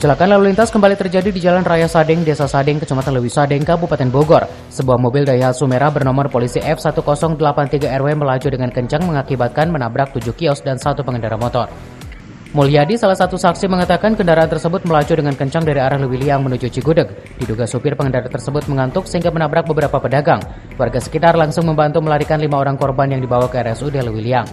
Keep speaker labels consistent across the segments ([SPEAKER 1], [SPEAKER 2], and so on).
[SPEAKER 1] Kecelakaan lalu lintas kembali terjadi di Jalan Raya Sadeng, Desa Sadeng, Kecamatan Lewi Sadeng, Kabupaten Bogor. Sebuah mobil Daihatsu merah bernomor polisi F1083RW melaju dengan kencang mengakibatkan menabrak 7 kios dan 1 pengendara motor. Mulyadi, salah satu saksi, mengatakan kendaraan tersebut melaju dengan kencang dari arah Lewiliang menuju Cigudeg. Diduga supir pengendara tersebut mengantuk sehingga menabrak beberapa pedagang. Warga sekitar langsung membantu melarikan 5 orang korban yang dibawa ke RSUD Lewiliang.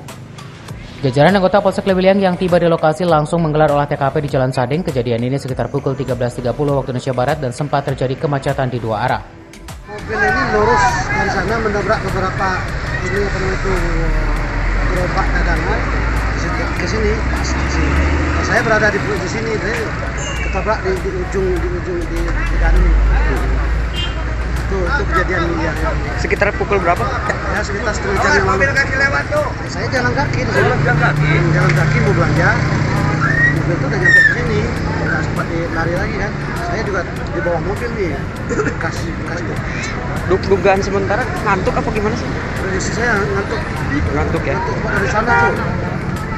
[SPEAKER 1] Jajaran anggota Polsek Lewiliang yang tiba di lokasi langsung menggelar olah TKP di Jalan Sadeng. Kejadian ini sekitar pukul 13.30 waktu Indonesia Barat dan sempat terjadi kemacetan di 2 arah.
[SPEAKER 2] Mobil ini lurus dari sana menabrak beberapa gerobak dagangan ke sini. Pas saya berada di sini, saya ketabrak di ujung di dalam. Itu kejadian ini.
[SPEAKER 3] Sekitar pukul berapa?
[SPEAKER 2] Ya sekitar setengah jam yang lalu. Saya jalan kaki di sini. Jalan kaki mau belanja. Mobil itu udah nyampe ke sini. Nggak sempat lari lagi kan. Saya juga di bawah mobil nih. Kasih.
[SPEAKER 3] Dugaan sementara ngantuk apa gimana sih?
[SPEAKER 2] Prediksi saya ngantuk.
[SPEAKER 3] Ngantuk ya?
[SPEAKER 2] Ngantuk dari sana tuh.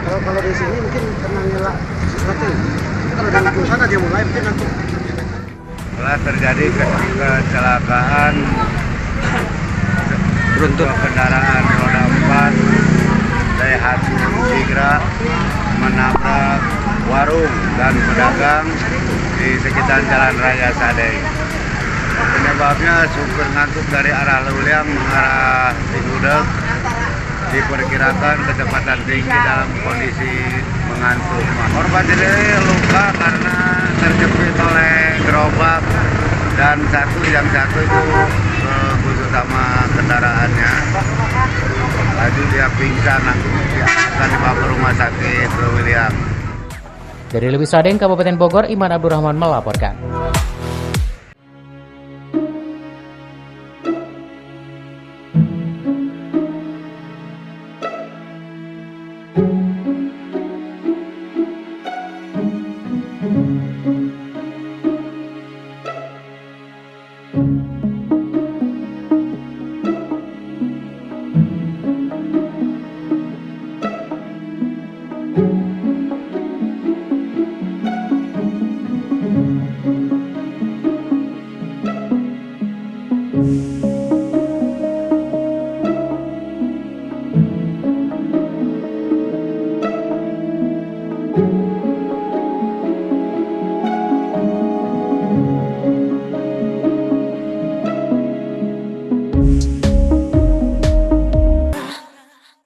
[SPEAKER 2] Kalau di sini mungkin karena ngelak sesuatu. Kalau dari ujung sana dia mulai mungkin ngantuk.
[SPEAKER 4] Telah terjadi kecelakaan beruntun kendaraan roda 4 Daihatsu Tigra menabrak warung dan pedagang di sekitar Jalan Raya Sadeng. Penyebabnya supir ngantuk dari arah Lewiliang mengarah Cigudeg, diperkirakan kecepatan tinggi dalam kondisi mengantuk. Korban sendiri luka karena terjepit oleh gerobak dan yang satu itu busuk sama kendaraannya. Lalu dia pingsan, langsung akan dibawa ke rumah sakit Lewiliang.
[SPEAKER 1] Dari Lewi Sadeng, Kabupaten Bogor, Iman Abdurrahman melaporkan.